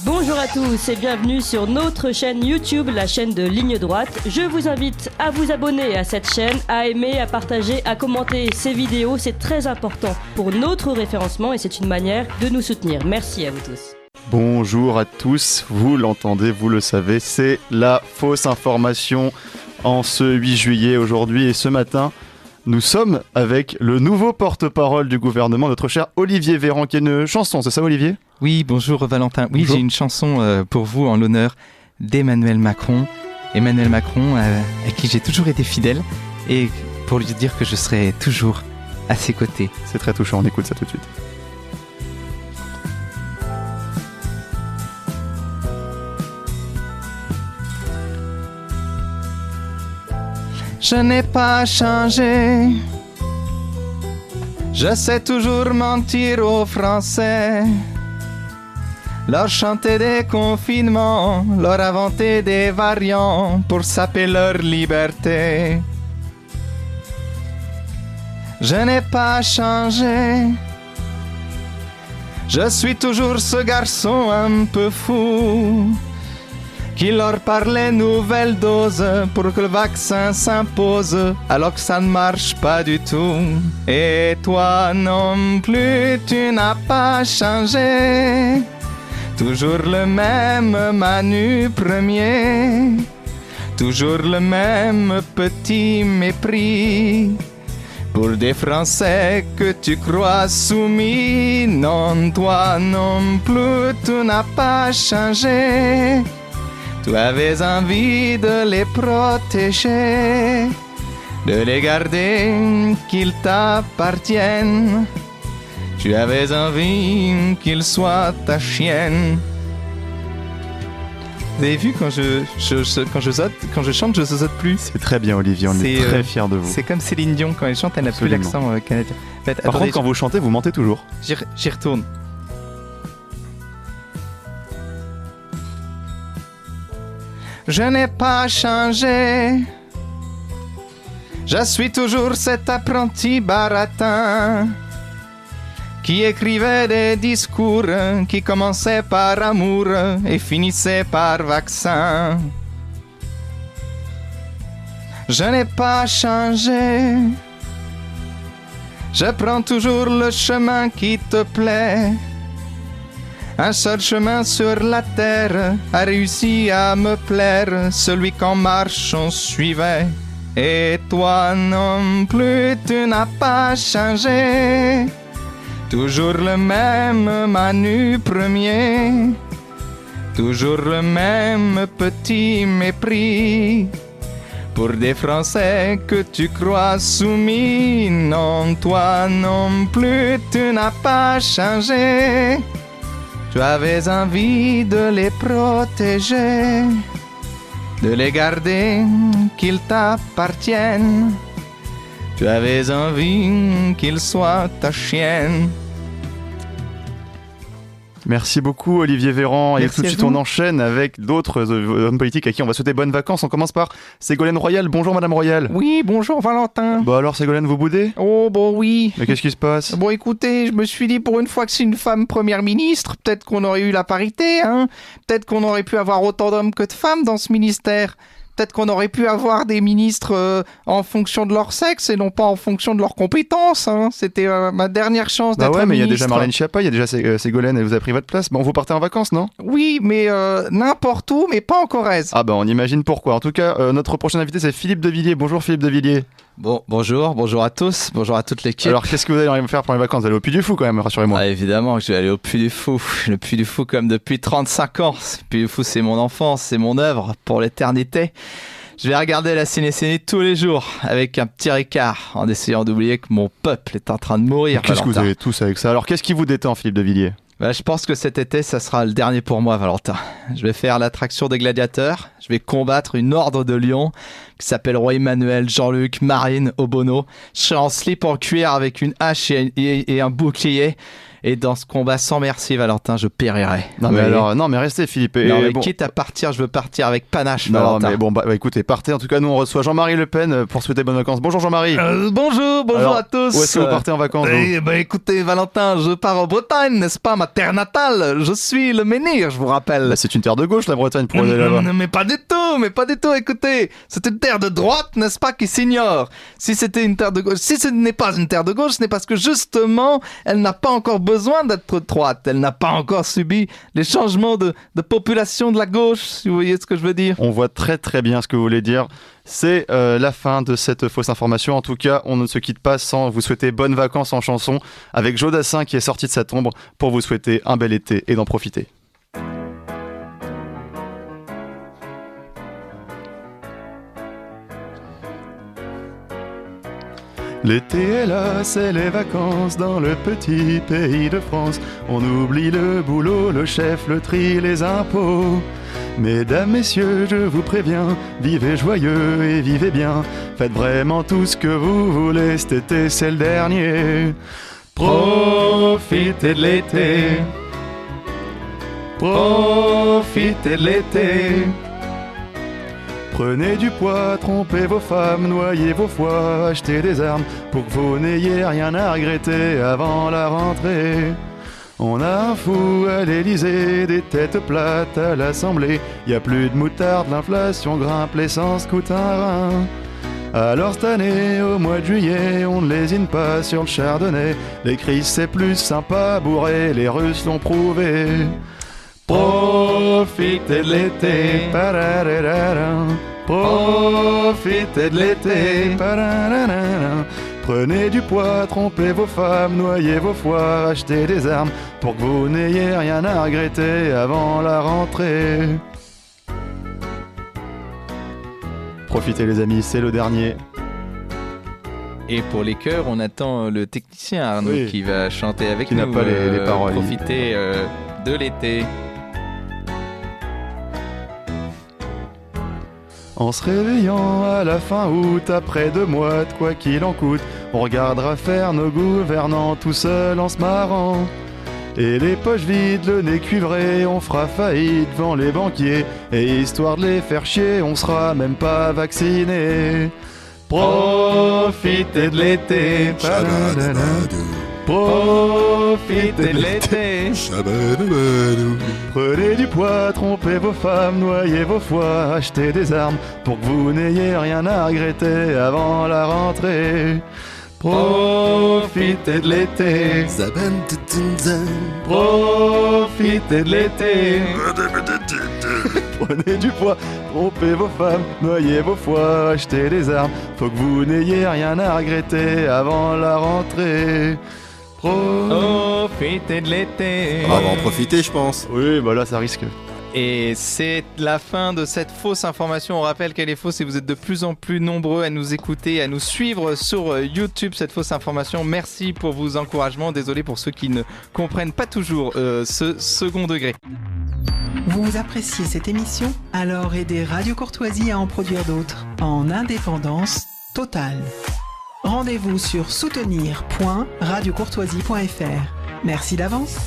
Bonjour à tous et bienvenue sur notre chaîne YouTube, la chaîne de Ligne Droite. Je vous invite à vous abonner à cette chaîne, à aimer, à partager, à commenter ces vidéos. C'est très important pour notre référencement et c'est une manière de nous soutenir. Merci à vous tous. Bonjour à tous, vous l'entendez, vous le savez, c'est la fausse information en ce 8 juillet aujourd'hui et ce matin. Nous sommes avec le nouveau porte-parole du gouvernement, notre cher Olivier Véran, qui a une chanson, c'est ça Olivier ? Oui, bonjour Valentin. Oui, bonjour. J'ai une chanson pour vous en l'honneur d'Emmanuel Macron. Emmanuel Macron, à qui j'ai toujours été fidèle, et pour lui dire que je serai toujours à ses côtés. C'est très touchant, on écoute ça tout de suite. Je n'ai pas changé, je sais toujours mentir aux Français, leur chanter des confinements, leur inventer des variants pour saper leur liberté. Je n'ai pas changé, je suis toujours ce garçon un peu fou qui leur parlait nouvelle dose pour que le vaccin s'impose, alors que ça ne marche pas du tout. Et toi non plus, tu n'as pas changé, toujours le même Manu Premier, toujours le même petit mépris pour des Français que tu crois soumis. Non, toi non plus, tu n'as pas changé. Tu avais envie de les protéger, de les garder, qu'ils t'appartiennent. Tu avais envie qu'ils soient ta chienne. Vous avez vu quand je chante, je zozote plus. C'est très bien Olivier, on est très fiers de vous. C'est comme Céline Dion, quand elle chante, elle n'a plus l'accent canadien. Par contre, quand vous chantez, vous mentez toujours. J'y retourne. Je n'ai pas changé, je suis toujours cet apprenti baratin qui écrivait des discours qui commençaient par amour et finissaient par vaccin. Je n'ai pas changé, je prends toujours le chemin qui te plaît. Un seul chemin sur la terre a réussi à me plaire, celui qu'en marche on suivait. Et toi non plus, tu n'as pas changé, toujours le même Manu Premier, toujours le même petit mépris pour des Français que tu crois soumis. Non, toi non plus, tu n'as pas changé. Tu avais envie de les protéger, de les garder, qu'ils t'appartiennent. Tu avais envie qu'ils soient ta chienne. Merci beaucoup Olivier Véran. Et tout de suite on enchaîne avec d'autres hommes politiques à qui on va souhaiter bonnes vacances. On commence par Ségolène Royal. Bonjour Madame Royal. Oui, bonjour Valentin. Bah alors Ségolène, vous boudez ? Oh bon oui. Mais qu'est-ce qui se passe ? Bon écoutez, je me suis dit pour une fois que c'est une femme première ministre, peut-être qu'on aurait eu la parité, hein. Peut-être qu'on aurait pu avoir autant d'hommes que de femmes dans ce ministère. Peut-être qu'on aurait pu avoir des ministres en fonction de leur sexe et non pas en fonction de leurs compétences. Hein. C'était ma dernière chance d'être ministre. Mais il y a déjà Marlène Schiappa, il y a déjà Ségolène et vous avez pris votre place. Bon, vous partez en vacances, non ? Oui, mais n'importe où, mais pas en Corrèze. Ah bah on imagine pourquoi. En tout cas, notre prochain invité c'est Philippe de Villiers. Bonjour Philippe de Villiers. Bonjour à tous, bonjour à toute l'équipe. Alors qu'est-ce que vous allez faire pour les vacances ? Vous allez au Puy du Fou quand même, rassurez-moi. Ah, évidemment que je vais aller au Puy du Fou. Le Puy du Fou comme depuis 35 ans. Le Puy du Fou c'est mon enfance, c'est mon œuvre pour l'éternité. Je vais regarder la Ciné tous les jours avec un petit Ricard en essayant d'oublier que mon peuple est en train de mourir. Qu'est-ce que vous avez tous avec ça ? Alors qu'est-ce qui vous détend Philippe de Villiers ? Je pense que cet été, ça sera le dernier pour moi, Valentin. Je vais faire l'attraction des gladiateurs. Je vais combattre une horde de lions qui s'appelle Roi Emmanuel, Jean-Luc, Marine, Obono. Je serai en slip en cuir avec une hache et un bouclier. Et dans ce combat sans merci, Valentin, je périrai. Non, mais alors, non, mais restez, Philippe. Non, mais bon. quitte à partir, je veux partir avec panache, Non, Valentin. mais bon, bah écoutez, partez. En tout cas, nous, on reçoit Jean-Marie Le Pen pour souhaiter bonnes vacances. Bonjour, Jean-Marie. Bonjour Alors, à tous. Où est-ce que vous partez en vacances, vous Écoutez, Valentin, je pars en Bretagne, n'est-ce pas, ma terre natale. Je suis le menhir, je vous rappelle. Bah, c'est une terre de gauche, la Bretagne, pour aller là-bas. Mais pas du tout, écoutez, c'est une terre de droite, n'est-ce pas, qui s'ignore. Si c'était une terre de gauche, si ce n'est pas une terre de gauche, ce n'est parce que justement, elle n'a pas encore besoin d'être droite, elle n'a pas encore subi les changements de population de la gauche, si vous voyez ce que je veux dire. On voit très très bien ce que vous voulez dire. C'est la fin de cette fausse information. En tout cas, on ne se quitte pas sans vous souhaiter bonnes vacances en chanson avec Joe Dassin qui est sorti de sa tombe pour vous souhaiter un bel été et d'en profiter. L'été est là, c'est les vacances dans le petit pays de France. On oublie le boulot, le chef, le tri, les impôts. Mesdames, messieurs, je vous préviens, vivez joyeux et vivez bien. Faites vraiment tout ce que vous voulez, cet été c'est le dernier. Profitez de l'été. Profitez de l'été. Prenez du poids, trompez vos femmes, noyez vos foies, achetez des armes pour que vous n'ayez rien à regretter avant la rentrée. On a un fou à l'Élysée, des têtes plates à l'Assemblée. Y a plus de moutarde, l'inflation grimpe, l'essence coûte un rein. Alors cette année, au mois de juillet, on ne lésine pas sur le chardonnay. Les crises c'est plus sympa, bourré, les Russes l'ont prouvé. Profitez de l'été, profitez de l'été, prenez du poids, trompez vos femmes, noyez vos foies, achetez des armes pour que vous n'ayez rien à regretter avant la rentrée. Profitez les amis, c'est le dernier. Et pour les chœurs, on attend le technicien Arnaud qui va chanter avec nous. Qui n'a pas les paroles. Profitez de l'été. En se réveillant à la fin août, après 2 mois de quoi qu'il en coûte, on regardera faire nos gouvernants tout seuls en se marrant. Et les poches vides, le nez cuivré, on fera faillite devant les banquiers. Et histoire de les faire chier, on sera même pas vaccinés. Profitez de l'été, profitez de l'été. Prenez du poids, trompez vos femmes, noyez vos foies, achetez des armes pour que vous n'ayez rien à regretter avant la rentrée. Profitez de l'été. Profitez de l'été. Prenez du poids, trompez vos femmes, noyez vos foies, achetez des armes. Faut que vous n'ayez rien à regretter avant la rentrée. Profitez de l'été. On va en profiter, je pense. Oui, bah là ça risque. Et c'est la fin de cette fausse information. On rappelle qu'elle est fausse et vous êtes de plus en plus nombreux à nous écouter, à nous suivre sur YouTube, cette fausse information. Merci pour vos encouragements. Désolé pour ceux qui ne comprennent pas toujours ce second degré. Vous appréciez cette émission? Alors aidez Radio Courtoisie à en produire d'autres, en indépendance totale. Rendez-vous sur soutenir.radiocourtoisie.fr. Merci d'avance.